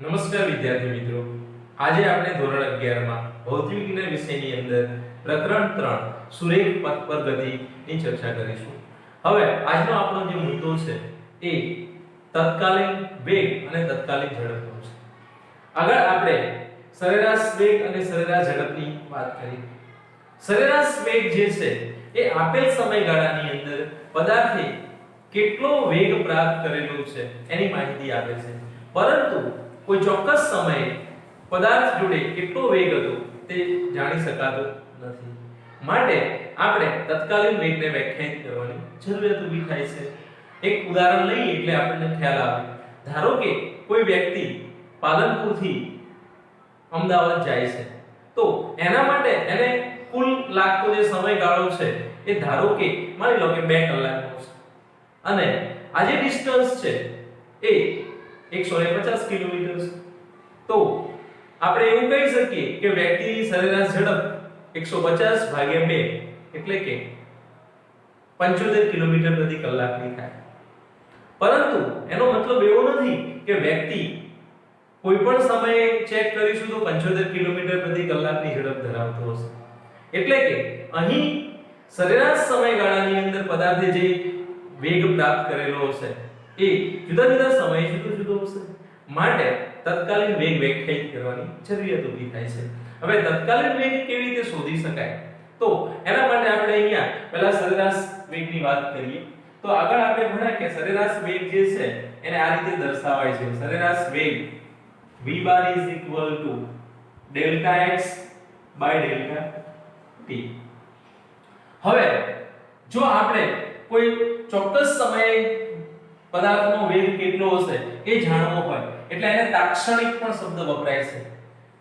નમસ્કાર વિદ્યાર્થી મિત્રો, આજે આપણે ધોરણ 11 માં ભૌતિક વિજ્ઞાન વિષયની અંદર પ્રકરણ 3 સુરેખ પથ પર ગતિની ચર્ચા કરીશું. હવે આજનો આપણો જે મુદ્દો છે એ તત્કાલીન વેગ અને તત્કાલીન ઝડપનો છે. આગળ આપણે સરેરાશ વેગ અને સરેરાશ ઝડપની વાત કરી. સરેરાશ વેગ જે છે એ આપેલ સમયગાળાની અંદર પદાર્થે કેટલો વેગ પ્રાપ્ત કરેલો છે એની માહિતી આપે છે, પરંતુ કોઈ ચોક્કસ સમયે પદાર્થ જોડે કેટલો વેગ હતો તે જાણી શકાતો નથી. માટે આપણે તત્કાલીન વેગને વ્યાખ્યાયિત કરવાની જરૂરિયાત ઊભી થાય છે. એક ઉદાહરણ લઈએ એટલે આપણને ખ્યાલ આવે. ધારો કે કોઈ વ્યક્તિ પાલનપુરથી અમદાવાદ જાય છે, તો એના માટે એને કુલ લાગતો જે સમયગાળો છે એ ધારો કે માની લો કે 2 કલાકનો છે, અને આ જે ડિસ્ટન્સ છે એ 150 કિલોમીટર છે. તો આપણે એવું કહી શકીએ કે વ્યક્તિની સરેરાશ ઝડપ 150 ભાગ્યા 2 એટલે કે 75 કિલોમીટર પ્રતિ કલાકની થાય. પરંતુ એનો મતલબ એવો નથી કે વ્યક્તિ કોઈ પણ સમયે ચેક કરીશું તો 75 કિલોમીટર પ્રતિ કલાકની ઝડપ ધરાવતો હશે. એટલે કે અહીં સરેરાશ સમયગાળાની અંદર પદાર્થે જે વેગ પ્રાપ્ત કરેલો હશે એ જુદા જુદા સમયે જુદો જુદો હશે. માટે તત્કાલીન વેગ વ્યાખ્યાયિત કરવાની જરૂરિયાત ઊભી થાય છે. હવે તત્કાલીન વેગ કેવી રીતે શોધી શકાય? તો એના માટે આપણે અહીંયા પહેલા સરેરાશ વેગની વાત કરીએ. તો આગળ આપણે ભણ્યા કે સરેરાશ વેગ જે છે એને આ રીતે દર્શાવાય છે. સરેરાશ વેગ v bar is equal to delta x by delta t. હવે જો આપણે કોઈ ચોક્કસ સમયે પદાર્થનો વેગ કેટલો હશે એ જાણવો હોય એટલે એને તાક્ષણિક પણ શબ્દ વપરાય છે.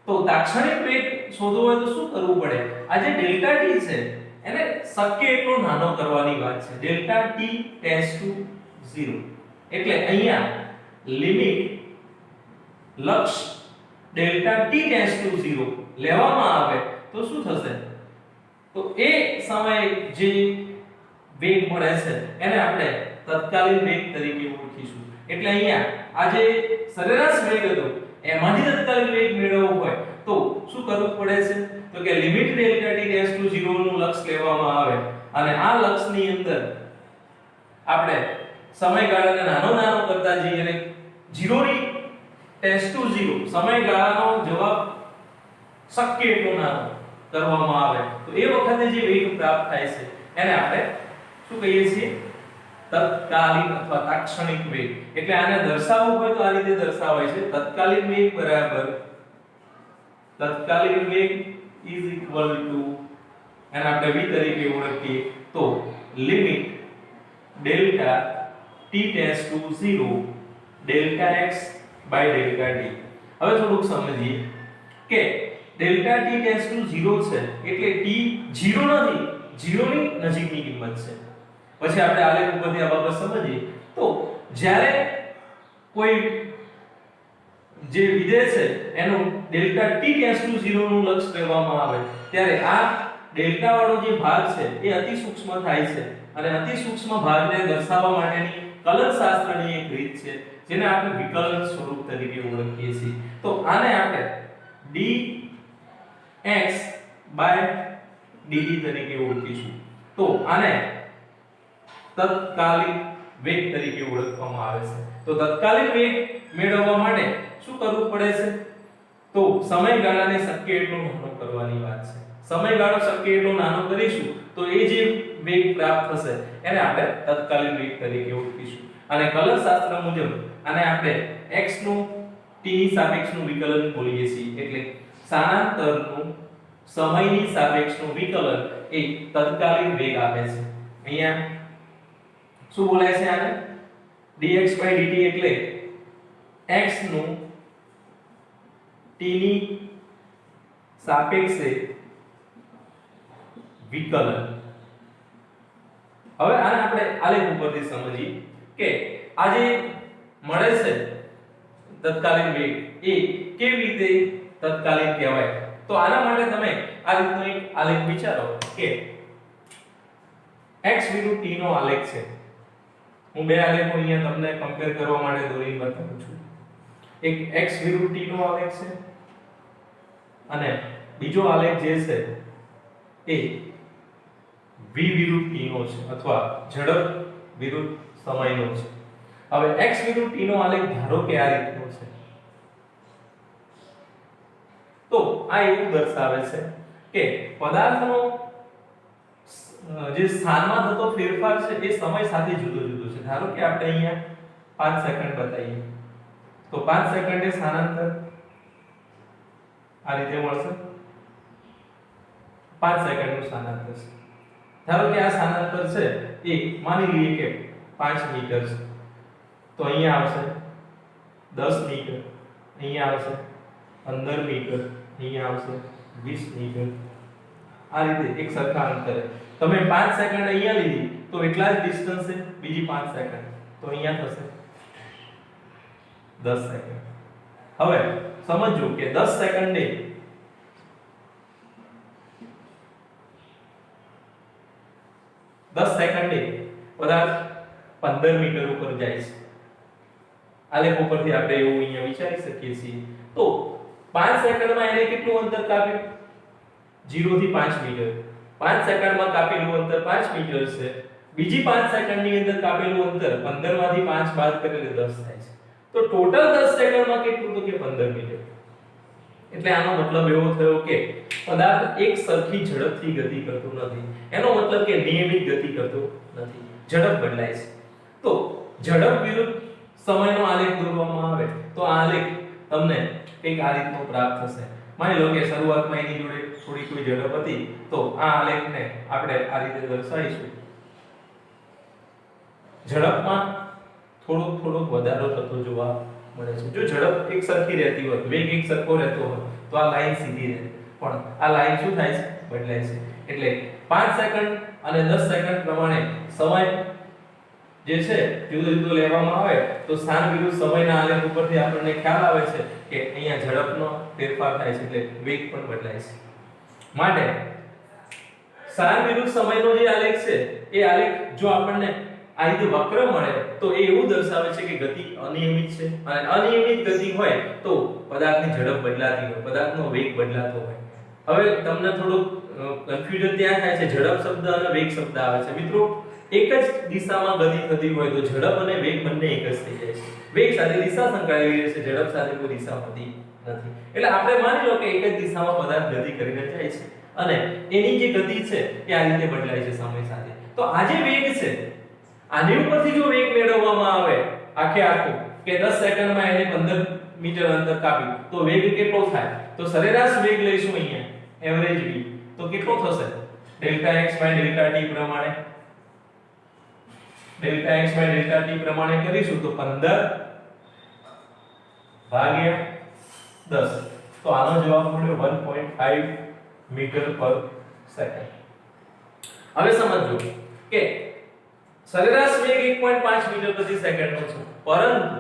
તો તાક્ષણિક વેગ શોધવો હોય તો શું કરવું પડે? આ જે ડેલ્ટા t છે એને શક્ય એટલો નાનો કરવાની વાત છે. ડેલ્ટા t ટેન્ડ્સ ટુ 0 એટલે અહીંયા લિમિટ લક્ષ ડેલ્ટા t ટેન્ડ્સ ટુ 0 લેવામાં આવે તો શું થશે? તો એ સમયે જે વેગ મળે છે એને આપણે તત્કાલીન વેગ તરીકે ઓળખીશું. એટલે અહીંયા આ જે સરેરાશ વેગ હતો એમાંથી તત્કાલીન વેગ મેળવવો હોય તો શું કરવું પડે છે? તો કે limit delta t tends to 0 નું લક્ષ લેવામાં આવે અને આ લક્ષની અંદર આપણે સમયગાળાને નાનો કરતા જઈએ અને 0 ની ટેન્ડ્સ ટુ 0 સમયગાળાનો જવાબ શક્ય એટલો નાનો કરવામાં આવે તો એ વખતે જે વેગ પ્રાપ્ત થાય છે એને આપણે શું કહીએ છીએ? તત્કાલીન અથવા તાક્ષણિક વેગ. એટલે આને દર્શાવવું હોય તો આ રીતે દર્શાવાય છે. તત્કાલીન વેગ બરાબર તત્કાલીન વેગ is equal to એને આપણે v તરીકે ઓળખીએ તો limit delta t tends to 0 delta x by delta t. હવે થોડુંક સમજીએ કે ડેલ્ટા t ટેન્ડ્સ ટુ 0 છે એટલે t 0 નથી, 0 ની નજીકની કિંમત છે. પછી આપણે આલેખ ઉપરથી આ બાબત સમજીએ તો જ્યારે કોઈ જે વિધેય છે એનું ડેલ્ટા t ટેન્ડ્સ ટુ 0 નું લક્ષ લેવામાં આવે ત્યારે આ ડેલ્ટા વાળો જે ભાગ છે એ અતિ સૂક્ષ્મ થાય છે અને અતિ સૂક્ષ્મ ભાગને દર્શાવવા માટેની કલનશાસ્ત્રની એક રીત છે જેને આપણે વિકલન સ્વરૂપ તરીકે ઓળખીએ છીએ. તો આને આપણે dx by dt તરીકે ઓળખીશું. તો આને તત્કાલીન વેગ તરીકે ઓળખવામાં આવે છે. તો તત્કાલીન વેગ મેળવવા માટે શું કરવું પડે છે? તો સમયગાળાને શક્ય એટલો નાનો કરવાની વાત છે. સમયગાળો શક્ય એટલો નાનો કરીશું તો એ જે વેગ પ્રાપ્ત થશે એને આપણે તત્કાલીન વેગ તરીકે ઓળખીશું. અને કલનશાસ્ત્ર મુજબ આને આપણે x નું t ની સાપેક્ષનું વિકલન બોલીએ છીએ. એટલે સ્થાનાંતરનું સમયની સાપેક્ષનું વિકલન એ તત્કાલીન વેગ આપે છે. અહીંયા શું બોલાય છે? આને dx by dt એટલે x નું t ની સાપેક્ષે વિકલન. હવે આને આપણે આલેખ ઉપરથી સમજીએ કે આ જે મળે છે તત્કાલીન વેગ એ કેવી રીતે તત્કાલીન કહેવાય. તો આના માટે તમે આ રીતનો એક આલેખ વિચારો કે x વિરુદ્ધ t નો આલેખ છે. હું બે આલેખો અહીંયા તમને કમ્પેર કરવા માટે દોરીને બતાવું છું. એક x વિરુદ્ધ t નો આલેખ છે અને બીજો આલેખ જે છે એ v વિરુદ્ધ t નો છે અથવા ઝડપ વિરુદ્ધ સમયનો છે. હવે x વિરુદ્ધ t નો આલેખ ધારો કે આ રીતનો છે તો આ એવું દર્શાવે છે કે પદાર્થનો જે સ્થાનમાં થતો ફેરફાર છે એ સમય સાથે જુદો જુદો છે. ધારો કે આપણે અહીંયા 5 સેકન્ડ બતાવીએ તો 5 સેકન્ડે સ્થાનાંતર આ રીતે મળશે. 5 સેકન્ડનું સ્થાનાંતર છે. ધારો કે આ સ્થાનાંતર છે એ માની લઈએ કે 5 મીટર છે તો અહીંયા આવશે 10 મીટર, અહીંયા આવશે 15 મીટર, અહીંયા આવશે 20 મીટર. આ રીતે એક સરખા અંતરે તમે 5 સેકન્ડ અહીંયા લીધી તો એટલા જ ડિસ્ટન્સ છે બીજી 5 સેકન્ડ તો અહીંયા થશે 10 સેકન્ડ. હવે સમજો કે 10 સેકન્ડે પદાર્થ 15 મીટર ઉપર જાય છે. આલેખ ઉપરથી આપણે એવું અહીંયા વિચારી શકીએ છીએ. તો 5 સેકન્ડમાં એને કેટલું અંતર કાપ્યું? 0 થી 5 મીટર. 5 સેકન્ડમાં કાપેલું અંતર 5 મીટર છે. બીજી 5 સેકન્ડની અંદર કાપેલું અંતર 15 માંથી 5 બાદ કરીએ તો 10 થાય છે. તો ટોટલ 10 સેકન્ડમાં કેટલું? તો કે 15 મીટર. એટલે આનો મતલબ એવો થયો કે પદાર્થ એક સરખી ઝડપથી ગતિ કરતો નથી. એનો મતલબ કે નિયમિત ગતિ કરતો નથી, ઝડપ બદલાય છે. તો ઝડપ વિરુદ્ધ સમયનો આલેખ દોરવામાં આવે તો આ આલેખ તમને કંઈક આ રીતનો પ્રાપ્ત થશે. માની લો કે શરૂઆતમાં એની જોડે થોડી કોઈ ઝડપ હતી તો આ આલેખને આપણે આ રીતે દર્શાવીશું. ઝડપમાં થોડોક વધારો થતો જોવા મળે છે. જો ઝડપ એક સરખી રહેતી હોય, વેગ એક સરખો રહેતો હોય તો આ લાઈન સીધી રહે, પણ આ લાઈન શું થાય છે? બદલાય છે. એટલે 5 સેકન્ડ અને 10 સેકન્ડ પ્રમાણે સમય જે છે જુદો જુદો લેવામાં આવે તો સ્થાન વિરુદ્ધ સમયના આલેખ ઉપરથી આપણને ખ્યાલ આવે છે કે અહીંયા ઝડપનો ફેરફાર થાય છે એટલે વેગ પણ બદલાય છે. માટે સ્થાન વિરુદ્ધ સમયનો જે આલેખ છે એ આલેખ જો આપણને આ રીતે વક્ર મળે તો એ એવું દર્શાવે છે કે ગતિ અનિયમિત છે અને અનિયમિત ગતિ હોય તો પદાર્થની ઝડપ બદલાતી હોય, પદાર્થનો વેગ બદલાતો હોય. હવે તમને થોડું કન્ફ્યુઝન ત્યાં થાય છે. ઝડપ શબ્દ અને વેગ શબ્દ આવે છે. મિત્રો એક જ દિશામાં ગતિ થતી હોય તો ઝડપ અને વેગ બંને એક જ થઈ જાય છે. વેગ સાથે દિશા સંકળાયેલી રહે છે, ઝડપ સાથે કોઈ દિશા હોતી નથી. એટલે આપણે માની લો કે એક જ દિશામાં પદાર્થ ગતિ કરીને જાય છે અને એની જે ગતિ છે એ આ રીતે બદલાય છે સમય સાથે. તો આ જે વેગ છે આની ઉપરથી જો વેગ મેળવવામાં આવે આખું કે 10 સેકન્ડમાં એને 15 મીટર અંતર કાપ્યું તો વેગ કેટલો થાય? તો સરેરાશ વેગ લઈશું અહીંયા એવરેજ v તો કેટલો થશે? ડેલ્ટા x ડેલ્ટા t પ્રમાણે ડેલ્ટા x ડેલ્ટા t પ્રમાણે કરીશું તો 15 ભાગ્યા 10 તો આનો જવાબ મળ્યો 1.5 મીટર પર સેકન્ડ. હવે સમજો કે સરેરાશ વેગ 1.5 મીટર પ્રતિ સેકન્ડનો છે, પરંતુ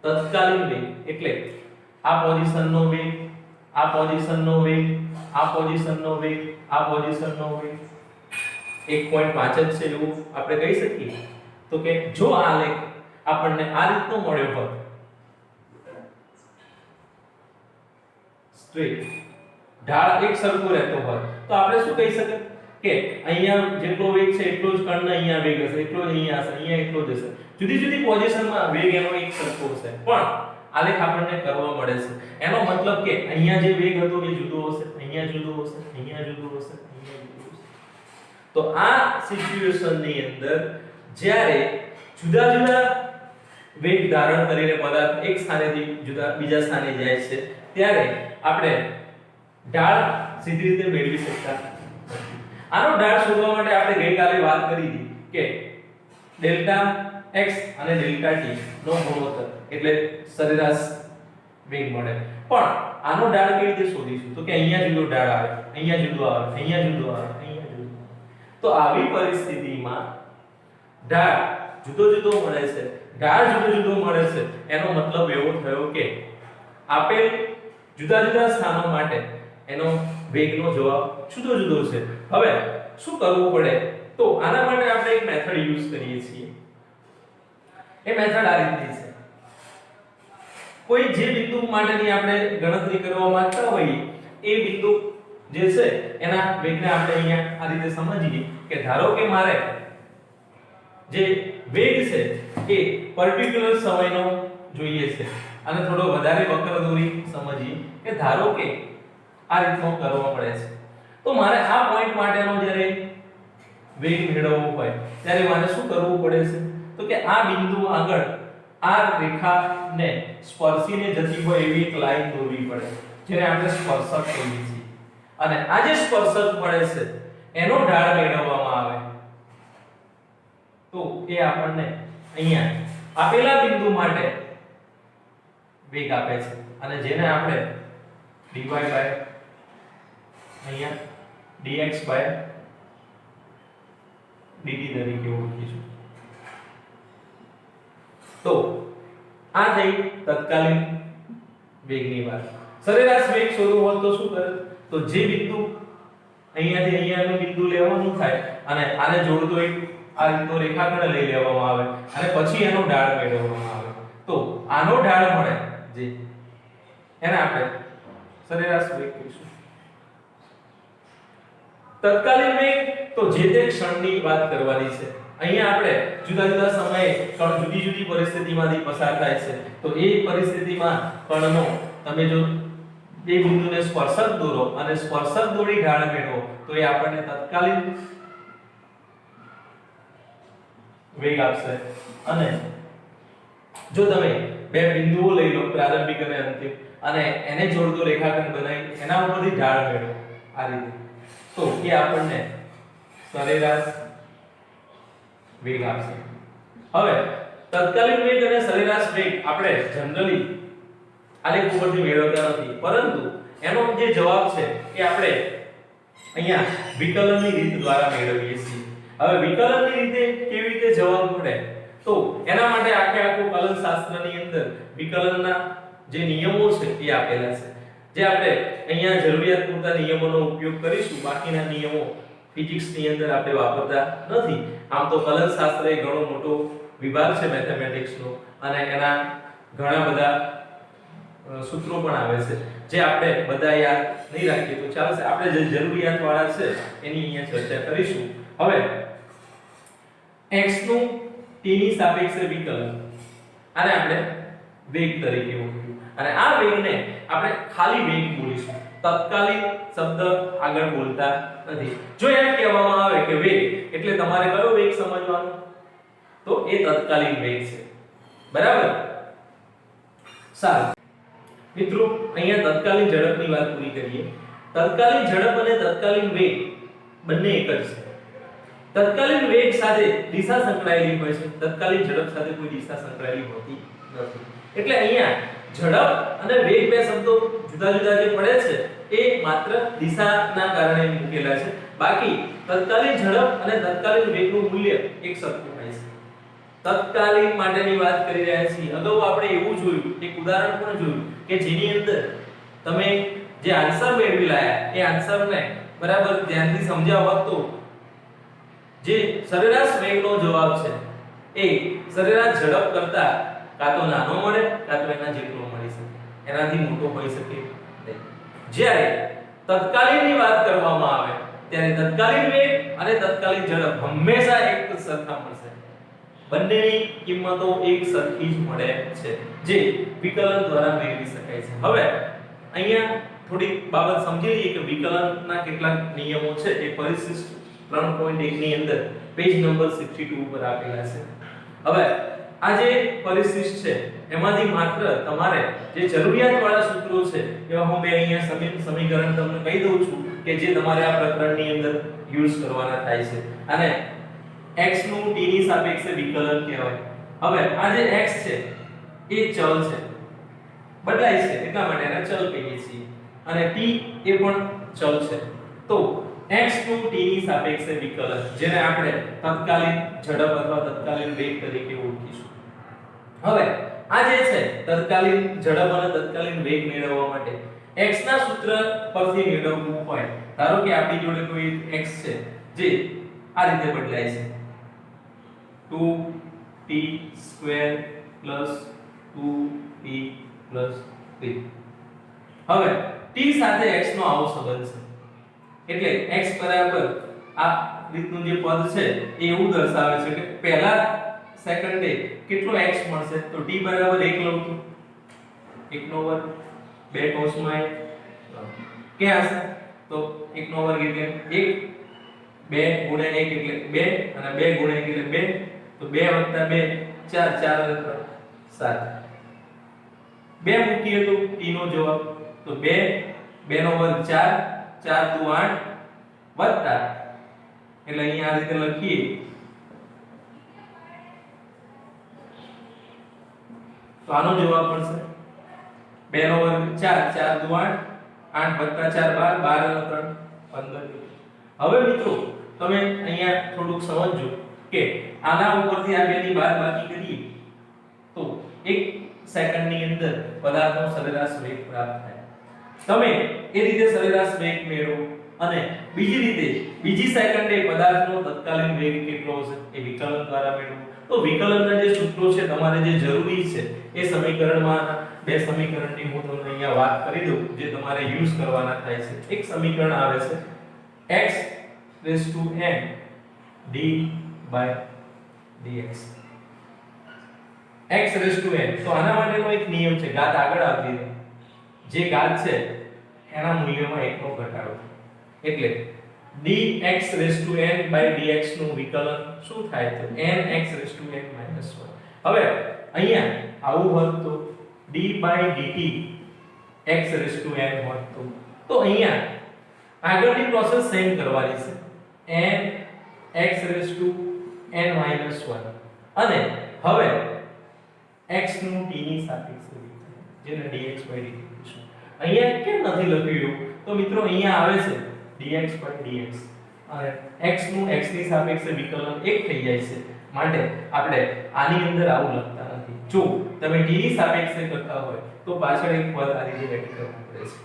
તત્કાલીન વેગ એટલે આ પોઝિશનનો વેગ, આ પોઝિશનનો વેગ, આ પોઝિશનનો વેગ, આ પોઝિશનનો વેગ 1.5 જ છે એવું આપણે કહી શકીએ. તો કે જો આ આલેખ આપણને આ રીતનો મળ્યો હોત સ્ટ્રેટ ઢાળ એક સરખો રહેતો હોય તો આપણે શું કહી શકીએ કે અહીંયા જેટલો વેગ છે એટલો જ કણનો અહીંયા વેગ હશે, એટલો જ અહીંયા હશે, અહીંયા એટલો જ હશે. જુદી જુદી પોઝિશનમાં વેગ એનો એક સરખો હશે, પણ આલેખ આપણને કરવો મળે છે. એનો મતલબ કે અહીંયા જે વેગ હતો એ જુદો હશે, અહીંયા જુદો હશે, અહીંયા જુદો હશે, અહીંયા જુદો હશે. તો આ સિચ્યુએશન ની અંદર જ્યારે જુદા જુદા વેગ ધારણ કરીને પદાર્થ એક સ્થાનેથી બીજા સ્થાને જાય છે ત્યારે આપણે ઢાળ સીધી રીતે મેળવી શકતા નથી. આનો ઢાળ શોધવા માટે આપણે ગઈકાલે વાત કરી હતી કે ડેલ્ટા x અને ડેલ્ટા t નો ગુણોત્તર એટલે સરેરાશ વેગ મળે. પણ આનો ઢાળ કેવી રીતે શોધીશું? તો કે અહીંયા જુદો ઢાળ આવે, અહીંયા જુદો આવે, અહીંયા જુદો આવે, અહીંયા જુદો આવે. તો આવી પરિસ્થિતિમાં ઢાળ જુદો જુદો મળે છે, ઢાળ જુદો જુદો મળે છે એનો મતલબ એવો થયો કે આપેલ જુદા જુદા સ્થાનો માટે એનો વેગનો જવાબ જુદો જુદો છે. હવે શું કરવું પડે? તો આના માટે આપણે એક મેથડ યુઝ કરીએ છીએ. એ મેથડ આ રીતની છે. કોઈ જે બિંદુ માટેની આપણે ગણતરી કરવા માંગતા હોઈએ એ બિંદુ જે છે એના વેગને આપણે અહીંયા આ રીતે સમજીએ કે ધારો કે મારે જે વેગ છે એ પર્ટિક્યુલર સમયનો જોઈએ છે અને થોડો વધારે વક્ર દોરી સમજીએ કે ધારો કે આ રીતનો કરવો પડે છે તો મારે આ પોઈન્ટ માટેનો જ્યારે વેગ મેળવવો હોય ત્યારે મારે શું કરવું પડે છે તો કે આ બિંદુ આગળ આ રેખાને સ્પર્શીને જતી હોય એવી એક લાઈન દોરવી પડે જેને આપણે સ્પર્શક કહીએ છીએ અને આ જે સ્પર્શક મળે છે એનો ઢાળ મેળવવામાં આવે તો એ આપણને અહીંયા આપેલા બિંદુ માટે વેગ આપે છે અને જેને આપણે dy બાય અહીંયા dx બાય dt તરીકે ઓળખીશું તો આ થઈ તત્કાલીન વેગની વાત સરેરાશ વેગ શોધવો હોય તો શું કરે તો જે બિંદુ અહીંયાથી અહીંયાનું બિંદુ લેવાનું થાય અને આને જોડતો એક આ રીતનો રેખાખંડ લઈ લેવામાં આવે અને પછી એનો ઢાળ મેળવવામાં આવે તો આનો ઢાળ મળે જે એને આપણે સરેરાશ વેગ કહીશું તત્કાલીન વેગ તો જે તે ક્ષણની વાત કરવાની છે અહીંયા આપણે જુદા જુદા સમયે કણ જુદી જુદી પરિસ્થિતિમાંથી પસાર થાય છે તો એ પરિસ્થિતિમાં કણનો તમે જો બે બિંદુને સ્પર્શક દોરો અને સ્પર્શક દોરી ઢાળ મેળવો તો એ આપણને તત્કાલીન વેગ આપશે અને જો તમે બે બિંદુઓ લઈ લો પ્રારંભિક અને અંતિમ અને એને જોડતો રેખાખંડ બનાવી એના ઉપરથી ઢાળ મેળવો આ રીતે તો એ આપણને સરેરાશ વેગ આપશે હવે તત્કાલીન વેગ અને સરેરાશ વેગ આપણે જનરલી આલેખ ઉપરથી મેળવતા નથી પરંતુ એનો જે જવાબ છે એ આપણે અહીંયા વિકલનની રીત દ્વારા મેળવીએ છીએ હવે વિકલનની રીતે કેવી રીતે જવાબ મળે તો એના માટે આખું કલન શાસ્ત્રની અંદર વિકલનના જે નિયમો છે એ આપેલા છે જે આપણે અહીંયા જરૂરિયાત પૂરતા નિયમોનો ઉપયોગ કરીશું બાકીના નિયમો ફિઝિક્સની અંદર આપણે વાપરતા નથી આમ તો કલન શાસ્ત્ર એ ઘણો મોટો વિભાગ છે મેથેમેટિક્સનો અને એના ઘણા બધા સૂત્રો પણ આવે છે જે આપણે બધા યાદ નહીં રાખીએ તો ચાલશે આપણે જે જરૂરિયાત વાળા છે એની અહીંયા ચર્ચા કરીશું હવે x નું t ની સાપેક્ષે વિકલન આને આપણે વેગ તરીકે ઓળખ્યું અને આ વેગને આપણે ખાલી વેગ બોલીશું તત્કાલીન શબ્દ આગળ બોલતા નથી જો એમ કહેવામાં આવે કે વેગ એટલે તમારે કયો વેગ સમજવાનો તો એ તત્કાલીન વેગ છે બરાબર સારું મિત્રો અહીંયા તત્કાલીન ઝડપની વાત પૂરી કરીએ તત્કાલીન ઝડપ અને તત્કાલીન વેગ બંને એક જ છે તત્કાલીન વેગ સાથે દિશા સંકળાયેલી હોય છે તત્કાલીન ઝડપ સાથે કોઈ દિશા સંકળાયેલી હોતી નથી એટલે અહીંયા ઝડપ અને વેગ બે શબ્દો જુદા જુદા જે પડે છે એ માત્ર દિશાના કારણે મૂકેલા છે બાકી તત્કાલીન ઝડપ અને તત્કાલીન વેગનું મૂલ્ય એક સરખું હોય છે તત્કાલીન માટેની વાત કરી રહ્યા છીએ અગાઉ આપણે એવું જોયું એક ઉદાહરણ પણ જોયું કે જેની અંદર તમે જે આન્સર મેળવી લાયા એ આન્સરને બરાબર ધ્યાનથી સમજ્યા હોત તો જે સરેરાશ વેગનો જવાબ છે એ સરેરાશ ઝડપ કરતા કાં તો નાનો મળે કાં તો એના જેટલો મળી શકે એનાથી મોટો હોઈ શકે નહીં જ્યારે તત્કાલીનની વાત કરવામાં આવે ત્યારે તત્કાલીન વેગ અને તત્કાલીન ઝડપ હંમેશા એક સરખા મળશે બંનેની કિંમતો એક સરખી જ મળે છે જે વિકલન દ્વારા મેળવી શકાય છે હવે અહીંયા થોડી બાબત સમજી લઈએ કે વિકલનના કેટલાક નિયમો છે એ પરિશિષ્ટ 3.1 ની અંદર પેજ નંબર 62 ઉપર આપેલા છે હવે આ જે પરિશિષ્ટ છે એમાંથી માત્ર તમારે જે જરૂરિયાત વાળા સૂત્રો છે એવા હું બે અહીંયા સમીકરણ તમને કહી દઉં છું કે જે તમારે આ પ્રકરણની અંદર યુઝ કરવાના થાય છે અને x નું t ની સાપેક્ષે વિકલન કહેવાય હવે આ જે x છે એ ચલ છે બદલાય છે એટલા માટે એને ચલ કહીએ છીએ અને t એ પણ ચલ છે તો x નું t ની સાપેક્ષે વિકલન જેને આપણે તત્કાલીન ઝડપ અથવા તત્કાલીન વેગ તરીકે ઓળખીશું હવે આ જે છે તત્કાલીન ઝડપ અને તત્કાલીન વેગ મેળવવા માટે x ના સૂત્ર પરથી મેળવવું હોય ધારો કે આપણી જોડે કોઈ x છે જે આ રીતે બદલાય છે 2t² + 2t + 3. હવે t સાથે x નો આવો સંબંધ છે એટલે x બરાબર આ રીતનું જે પદ છે એ એવું દર્શાવે છે કે પહેલા સેકન્ડે કેટલો x મળશે તો t બરાબર 1 લઉં તો 1 નો વર્ગ 2 કૌંસમાં 1 કે હશે તો 1 નો વર્ગ એટલે 1 2 ગુણ્યા 1 એટલે 2 અને 2 ગુણ્યા 1 એટલે 2 તો 2 + 2 4 4 અને 3 7 2 મૂકીએ તો t નો જવાબ તો 2 2 નો વર્ગ 4 4 દુ 8 વત્તા એટલે અહીંયા આ રીતે લખીએ તો આનો જવાબ મળશે 2 નો વર્ગ 4 4 દુ 8 8 વત્તા 4 12 12 અને 3 15. હવે મિત્રો તમે અહીંયા થોડુંક સમજજો કે આના ઉપરથી આ બેની બાદબાકી કરીએ તો 1 સેકન્ડની અંદર પદાર્થનો સરેરાશ વેગ પ્રાપ્ત થાય. તમે એ રીતે સરેરાશ વેગ મેળવો અને બીજી રીતે બીજી સેકન્ડે પદાર્થનો તત્કાલીન વેગ કેટલો હશે એ વિકલન દ્વારા મેળવો. તો વિકલનના જે સૂત્રો છે તમારે જે જરૂરી છે એ સમીકરણમાં બે સમીકરણની હું તમને અહીંયા વાત કરી દઉં જે તમારે યુઝ કરવાના થાય છે. એક સમીકરણ આવે છે x⁻n d/dx x⁻n. તો આના માટેનો એક નિયમ છે ઘાત આગળ આવતી રહે જે ઘાત છે એના મૂલ્યમાં 1 નો ઘટાડો એટલે dx⁻n/dx નું વિકલન શું થાય તો nx⁻n - 1. હવે અહીંયા આવું હોત તો d/dt x⁻n હોત તો અહીંયા આગળની પ્રોસેસ સેમ કરવાની છે nx⁻n - 1 અને હવે x નું t ની સાપેક્ષે જેને dx/dt કહીશું. અહીંયા કેમ નથી લખ્યું તો મિત્રો અહીંયા આવે છે dx/dx અને x નું x ની સાપેક્ષે વિકલન 1 થઈ જાય છે માટે આપણે આની અંદર આવું લખતા નથી. જો તમે t ની સાપેક્ષે કરતા હોય તો પાછળ એક પદ આ રીતે એડ કરવું પડે છે.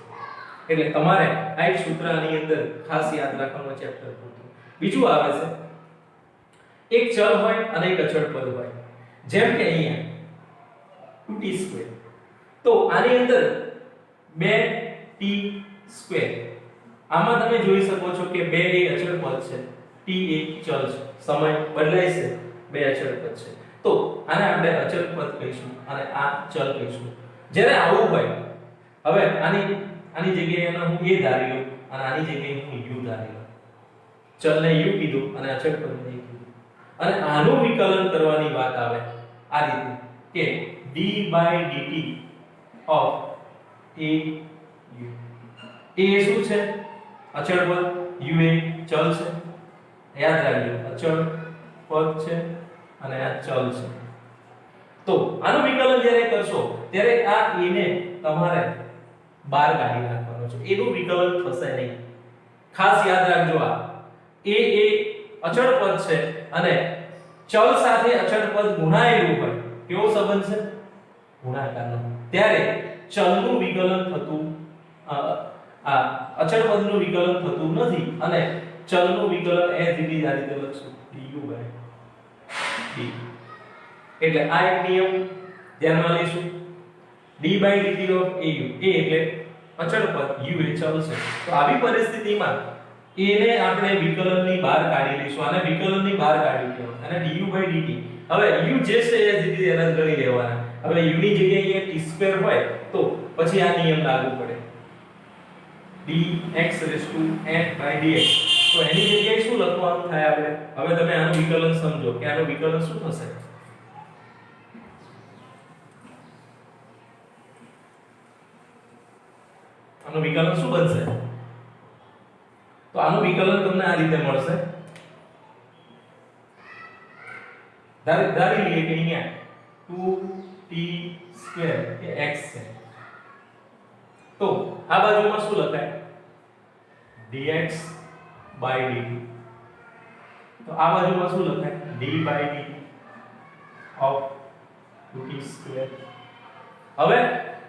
એટલે તમારે આ એક સૂત્ર આની અંદર ખાસ યાદ રાખવાનું ચેપ્ટર પૂરતું. બીજું આવે છે એક ચલ હોય અને એક અચળ પદ હોય જેમ કે અહીંયા 2t². તો આની અંદર 2t². આમાં તમે જોઈ શકો છો કે 2 એ અચળ પદ છે, t એ ચલ છે, સમય બદલાય છે, 2 અચળ પદ છે. તો આને આપણે અચળ પદ કહીશું અને આ ચલ કહીશું. જ્યારે આવું હોય હવે આની જગ્યાએ હું a ધારી લઉં અને આની જગ્યાએ હું u ધારી લઉં. ચલને u કીધું અને અચળ પદને a કીધું અને આનું વિકલન કરવાની વાત આવે આ રીતે કે d/dt of a u. a શું છે? અચળ પદ, u એ ચલ છે. યાદ રાખજો અચળ પદ છે અને આ ચલ છે. તો આનું વિકલન જ્યારે કરશો ત્યારે આ a ને તમારે બહાર કાઢી નાખવાનો છે. એનું વિકલન થશે નહીં. ખાસ યાદ રાખજો આ a એ અચળ પદ છે અને ચલ સાથે અચળ પદ ગુણાયેલું હોય કેવો સંબંધ છે? ગુણાકારનો. ત્યારે ચલનું વિકલન થતું અચળ પદનું વિકલન થતું નથી અને ચલનું વિકલન એ રીતે આ રીતે લખશું du/d. એટલે આ એક નિયમ ધ્યાનમાં લઈશું. d/dt of au a એટલે અચળ પદ, u એ ચલ છે. તો આવી પરિસ્થિતિમાં a ને આપણે વિકલનની બહાર કાઢી લઈશું. આને વિકલનની બહાર કાઢી લેવાનું અને du/dt. હવે u જે છે એ રીતે એના ગણી લેવાના. હવે u ની જગ્યાએ t² હોય તો પછી આ નિયમ લાગુ પડે dx⁻n/dx. તો એની જગ્યાએ શું લખવાનું થાય આપણે? હવે તમે આનું વિકલન સમજો કે આનું વિકલન શું થશે? આનું વિકલન શું બનશે? તો આનું વિકલન તમને આ રીતે મળશે. ધારી લઈએ કે અહીંયા 2t² એ x છે. તો આ બાજુમાં શું લખાય? dx/dt. તો આ બાજુમાં શું લખાય? d/dt of 2t². હવે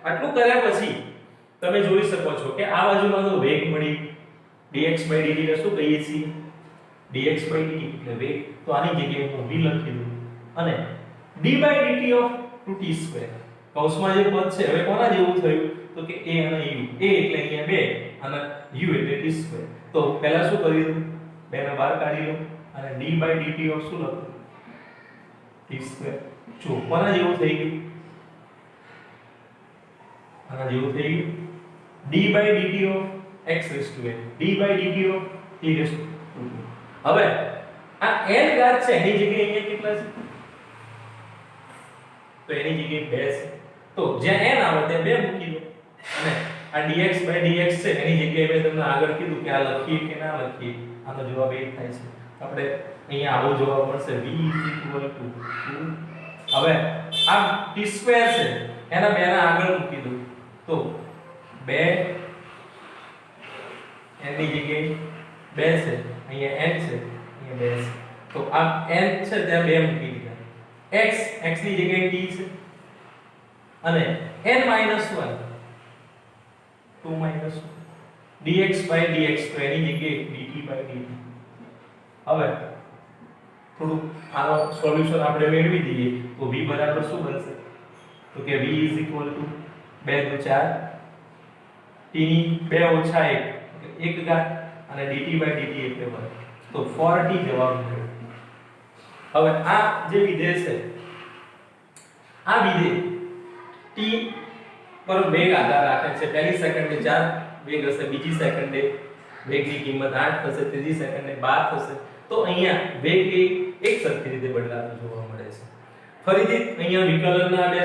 આટલું કર્યા પછી તમે જોઈ શકો છો કે આ બાજુમાં તો વેગ મળી dx/dt ને શું કહીએ છીએ? dx/dt એટલે વેગ. તો આની જગ્યાએ હું v લખી દઉં અને d/dt of 2t². કૌંસમાં જે પદ છે હવે કોના જેવું થયું તો કે a અને u. a એટલે અહીંયા 2 અને u એટલે t². તો પહેલા શું કર્યું 2 ને બહાર કાઢી લો અને d/dt ઓફ શું લખો t². જો કોના જેવું થઈ ગયું આના જેવું થઈ ગયું d/dt of x⁴n d/dt of t². હવે આ n ઘાત છે એની જગ્યાએ અહીંયા કેટલા છે તો એની જગ્યાએ 2 છે. તો જ્યાં n આવે ત્યાં 2 મૂકી દો અને આ dx/dx છે એની જગ્યાએ મેં તમને આગળ કીધું કે આ લખીએ કે ના લખીએ. આનો જવાબ 1 થાય છે. આપણે અહીંયા આવો જવાબ મળશે v 2. હવે આ t² છે એના 2 ના આગળ મૂકી દો તો 2 n ની જગ્યાએ 2 છે અહીંયા n છે અહીંયા 2 છે. તો આ n છે ત્યાં 2 મૂકી દીધા. x ની જગ્યાએ t છે અને n - 1 2 - dx/dx તો એની જગ્યાએ dt/dt. હવે થોડું આનો સોલ્યુશન આપણે મેળવી દઈએ તો v બરાબર શું બનશે તો કે v = 2 * 4 t ની 2 - 1 1 ઘાત અને dt/dt એટલે 1. તો 4t જવાબ મળ્યો. હવે આ જે વિધેય છે આ વિધેય t પર વેગ આધાર રાખે છે. પહેલી સેકન્ડે 4 વેગ હશે, બીજી સેકન્ડે વેગની કિંમત 8 થશે, ત્રીજી સેકન્ડે 12 થશે. તો અહીંયા વેગ એક સરખી રીતે બદલાતો જોવા મળે છે. ફરીથી અહીંયા વિકલનના બે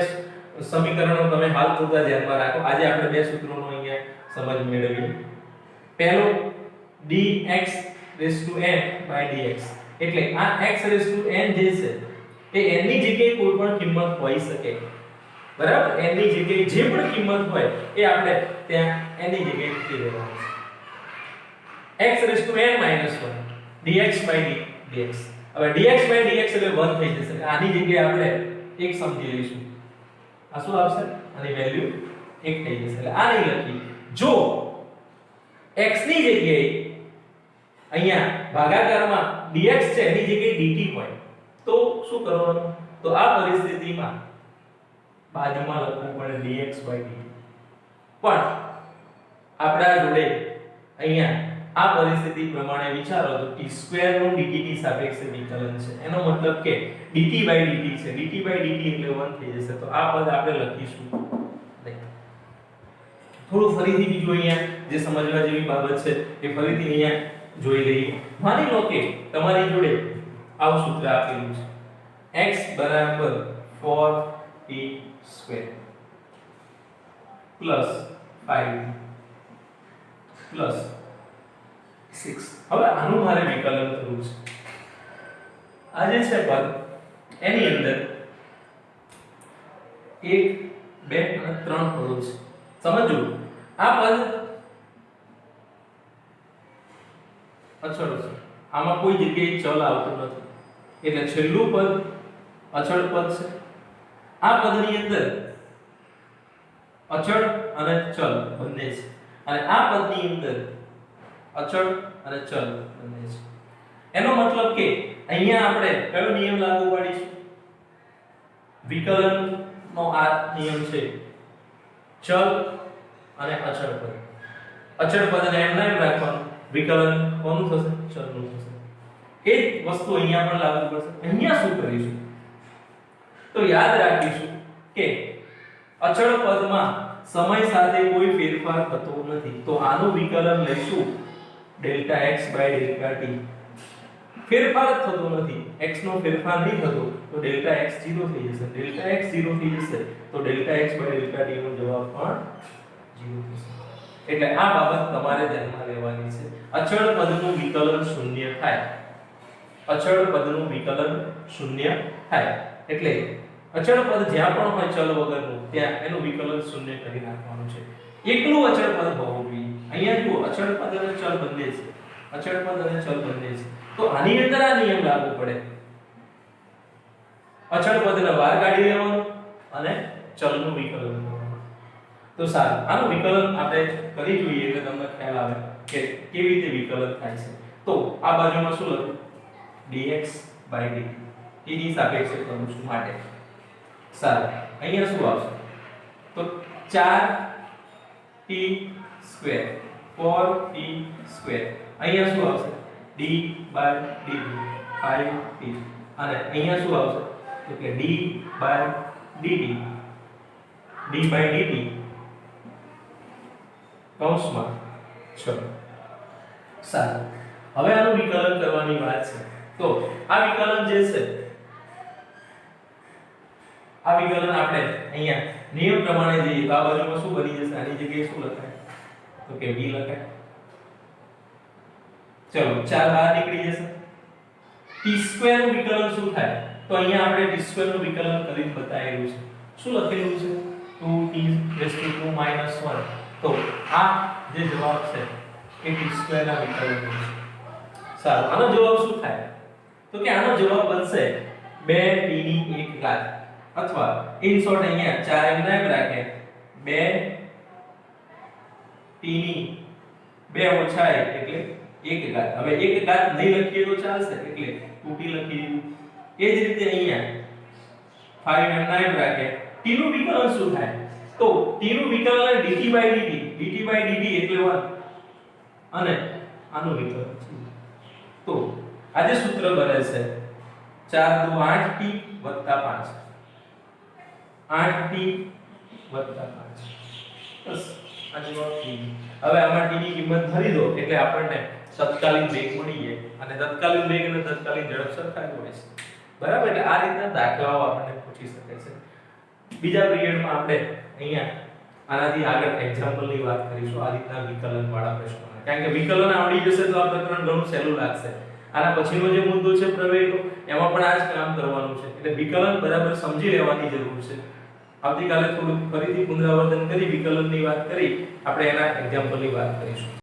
સમીકરણો તમે હાલ પૂરતા ધ્યાનમાં રાખો. આજે આપણે બે સૂત્રોનો અહીંયા સમજ મેળવીએ. પહેલો dx/dx એટલે આ x⁴n જે છે એ n ની જગ્યાએ કોઈ પણ કિંમત હોઈ શકે. બરાબર, n ની જગ્યાએ જે પણ કિંમત હોય એ આપણે ત્યાં n ની જગ્યાએ મૂકી દેવાનું છે. x⁴n - 1 dx/dx. હવે dx/dx એટલે 1 થઈ જશે. આની જગ્યાએ આપણે 1 સમજી લઈશું. આ શું આવશે? આની વેલ્યુ 1 થઈ જશે. એટલે આ નહીં લખી. જો x ની જગ્યાએ અહીંયા ભાગાકારમાં dx છે એની જગ્યાએ dt હોય તો શું કરવાનું? તો આ પરિસ્થિતિમાં બાજુમાં લખવું પડે dx/dt. પણ આપણા જોડે અહીંયા આ પરિસ્થિતિ પ્રમાણે વિચારો તો t² નું dt ની સાપેક્ષે વિકલન છે. એનો મતલબ કે dt/dt છે. dt/dt એટલે 1 થઈ જશે. તો આ પદ આપણે લખીશું. થોડું ફરીથી બીજું અહીંયા જે સમજવા જેવી બાબત છે એ ફરીથી અહીંયા જોઈ લઈએ. માની લો કે તમારી જોડે આવું સૂત્ર આપેલું છે x = 4t² + 5 + 6. હવે આનું મારે વિકલન કરવું છે. આ જે છે પદ એની અંદર 1 2 અને 3 પદો છે. સમજો આ પદ અચળ છે. આમાં કોઈ જગ્યાએ ચલ આવતો નથી એટલે છેલ્લું પદ અચળ પદ છે. આ પદની અંદર અચળ અને ચલ બંને છે અને આ પદની અંદર અચળ અને ચલ બંને છે. એનો મતલબ કે અહીંયા આપણે કયો નિયમ લાગુ પાડીશું? વિકલનનો આ નિયમ છે ચલ અને અચળ પદ. અચળ પદને એમ ના રાખવાનું, વિકલન કોનું થશે? ચલનું થશે. એ જ વસ્તુ અહીંયા પણ લાગુ પડશે. અહીંયા શું કરીશું? તો યાદ રાખીશું કે અચળ પદમાં સમય સાથે કોઈ ફેરફાર થતો નથી. તો આનું વિકલન લઈશું ΔX/ΔT. ફેરફાર થતો નથી, x નો ફેરફાર નહીં થતો તો Δx 0 થઈ જશે. Δx 0 થઈ જશે તો ΔX/ΔT નો જવાબ પણ 0 થશે. એટલે આ બાબત તમારે ધ્યાનમાં લેવાની છે. અચળ પદનું વિકલન 0 થાય. અચળ પદનું વિકલન 0 થાય એટલે અચળ પદ જ્યાં પણ હોય ચલ વગરનું ત્યાં એનું વિકલન 0 કરી નાખવાનું છે. એકલું અચળ પદ હોવું જોઈએ. અહીંયા જુઓ અચળ પદ અને ચલ બંને છે. અચળ પદ અને ચલ બંને છે. તો આની અંદર આ નિયમ લાગુ પડે. અચળ પદને બહાર કાઢી લેવાનું અને ચલનું વિકલન કરવાનું. તો સારું, આનું વિકલન આપણે કરી જોઈએ એટલે તમને ખ્યાલ આવે કે કેવી રીતે વિકલન થાય છે. તો આ બાજુમાં શું લખું? dx/dt. t ની સાપેક્ષે કરું છું માટે. સારું, અહીંયા શું આવશે? 4t સ્ક્વેર 4t સ્ક્વેર અહીંયા શું આવશે d/dt 5t અને અહીંયા શું આવશે તો કે d/dt d/dt કૌંસમાં 6 સારું હવે આનું વિકલન કરવાની વાત છે તો આ વિકલન જે છે આ વિકલન આપણે અહીંયા નિયમ પ્રમાણે જઈએ તો આ બાજુમાં શું બની જશે આની જગ્યાએ શું લખાય તો કે b લખાય ચલો 4 બહાર નીકળી જશે t2 નું વિકલન શું થાય તો અહીંયા આપણે t2 નું વિકલન કરીને બતાવેલું છે શું લખેલું છે 2t2 1 તો આ જે જવાબ છે એ t2 ના વિકલન છે સારું આનો જવાબ શું થાય તો કે આનો જવાબ બનશે 2t ની 1 ઘાત અથવા ઇન શોર્ટ અહીંયા 4 એમ ના રાખે 2t ની 2 ઓછા 1 એટલે 1 ઘાત હવે 1 ઘાત નહીં લખીએ તો ચાલશે એટલે 2t લખી દીધું એ જ રીતે અહીંયા 5 એમ ના રાખે t નું વિકલન શું થાય તો t નું વિકલન dt/dt એટલે 1 અને આનું વિકલન તો આ જે સૂત્ર બને છે 4 2 8t 5 8t 5 બસ આ જવાબ t હવે આમાં t ની કિંમત ભરી દો એટલે આપણને તત્કાલીન વેગ મળી જાય અને તત્કાલીન વેગ અને તત્કાલીન ઝડપ સરખા હોય છે બરાબર એટલે આ રીતના દાખલાઓ આપણને પૂછી શકે છે બીજા પિરિયડમાં આપણે અહીંયા આનાથી આગળ એક્ઝામ્પલની વાત કરીશું આ રીતના વિકલન વાળા પ્રશ્નો કારણ કે વિકલન આવડી જશે તો આ પ્રકરણ ઘણું સહેલું લાગશે આના પછીનો જે મુદ્દો છે પ્રવેગનો એમાં પણ આ જ કામ કરવાનું છે એટલે વિકલન બરાબર સમજી લેવાની જરૂર છે આવતીકાલે થોડું ફરીથી પુનરાવર્તન કરી વિકલનની વાત કરી આપણે એના એક્ઝામ્પલની વાત કરીશું